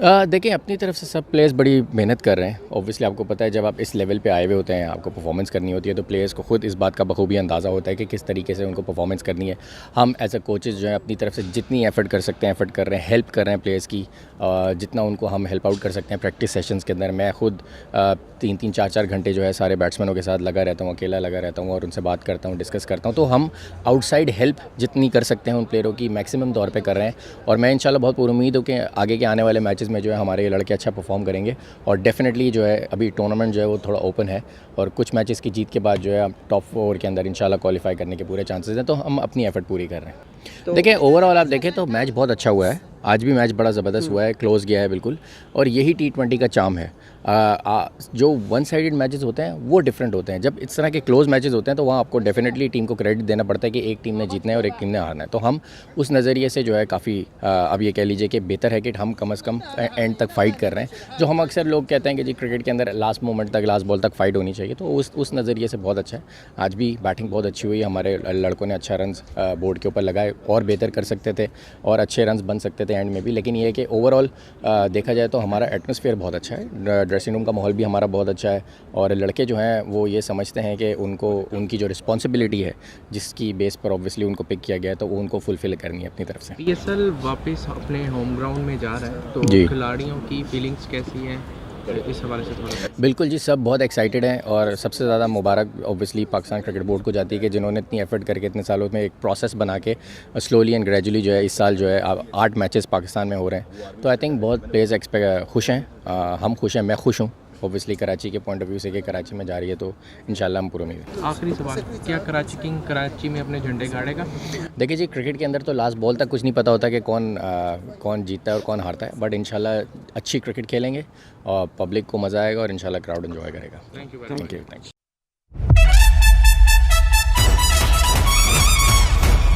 देखिए अपनी तरफ से सब प्लेयर्स बड़ी मेहनत कर रहे हैं। ऑब्वियसली आपको पता है जब आप इस लेवल पे आए हुए होते हैं, आपको परफॉर्मेंस करनी होती है, तो प्लेयर्स को खुद इस बात का बखूबी अंदाज़ा होता है कि किस तरीके से उनको परफॉर्मेंस करनी है। हम एज अ कोचेज़ जो है अपनी तरफ से जितनी एफर्ट कर सकते हैं एफर्ट कर रहे हैं, हेल्प कर रहे हैं प्लेयर्स की। जितना उनको हम हेल्प आउट कर सकते हैं प्रैक्टिस सेशंस के अंदर। मैं खुद 3-3 4-4 घंटे जो है सारे बैट्समैनों के साथ लगा रहता हूँ, अकेला लगा रहता हूँ और उनसे बात करता हूँ, डिस्कस करता हूँ। तो हम आउटसाइड हेल्प जितनी कर सकते हैं उन प्लेयरों की मैक्सिमम तौर पे कर रहे हैं। और मैं इंशाल्लाह बहुत उम्मीद हूँ कि आगे के आने वाले मैचेस में जो है हमारे लड़के अच्छा परफॉर्म करेंगे। और डेफिनेटली जो है अभी टूर्नामेंट जो है वो थोड़ा ओपन है और कुछ मैचेस की जीत के बाद जो है टॉप 4 के अंदर इंशाल्लाह क्वालिफाई करने के पूरे चांसेस हैं। तो हम अपनी एफर्ट पूरी कर रहे हैं। देखिए ओवरऑल आप देखें तो मैच बहुत अच्छा हुआ है। आज भी मैच बड़ा ज़बरदस्त हुआ है, क्लोज गया है बिल्कुल। और यही T20 का चार्म है। जो वन साइडेड मैचेस होते हैं वो डिफरेंट होते हैं। जब इस तरह के क्लोज मैचेस होते हैं तो वहाँ आपको डेफिनेटली टीम को क्रेडिट देना पड़ता है कि एक टीम ने जीतना है और एक टीम ने हारना है। तो हम उस नज़रिए से जो है काफ़ी अब ये कह लीजिए कि बेहतर है कि हम कम से कम एंड तक फाइट कर रहे हैं। जो हम अक्सर लोग कहते हैं कि जी क्रिकेट के अंदर लास्ट मोमेंट तक, लास्ट बॉल तक फाइट होनी चाहिए, तो उस नज़रिए से बहुत अच्छा है। आज भी बैटिंग बहुत अच्छी हुई, हमारे लड़कों ने अच्छा रन बोर्ड के ऊपर लगाए। और बेहतर कर सकते थे और अच्छे रन बन सकते थे एंड में भी, लेकिन ये है कि ओवरऑल देखा जाए तो हमारा एटमॉस्फेयर बहुत अच्छा है, ड्रेसिंग रूम का माहौल भी हमारा बहुत अच्छा है। और लड़के जो हैं वो ये समझते हैं कि उनको उनकी जो रिस्पॉन्सिबिलिटी है जिसकी बेस पर ऑब्वियसली उनको पिक किया गया है तो वो उनको फुलफिल करनी है अपनी तरफ से। PSL वापस अपने होम ग्राउंड में जा रहा है, तो जी खिलाड़ियों की फीलिंग्स कैसी हैं इस हवाले से थोड़ा? बिल्कुल जी, सब बहुत एक्साइटेड हैं और सबसे ज़्यादा मुबारक ऑब्वियसली पाकिस्तान क्रिकेट बोर्ड को जाती है कि जिन्होंने इतनी एफर्ट करके इतने सालों में एक प्रोसेस बना के स्लोली एंड ग्रेजुअली जो है इस साल जो है 8 मैचेस पाकिस्तान में हो रहे हैं। तो आई थिंक बहुत प्लेयर्स खुश हैं, हम खुश हैं, मैं खुश हूँ ऑब्वियसली कराची के पॉइंट ऑफ व्यू से कि कराची में जा रही है तो इंशाल्लाह हम पूरी उम्मीद है। आखिरी सवाल, क्या कराची किंग कराची में अपने झंडे गाड़ेगा? देखिए जी क्रिकेट के अंदर तो लास्ट बॉल तक कुछ नहीं पता होता कि कौन जीतता है और कौन हारता है, बट इंशाल्लाह अच्छी क्रिकेट खेलेंगे और पब्लिक को मज़ा आएगा और इंशाल्लाह क्राउड एंजॉय करेगा। Thank you. Thank you.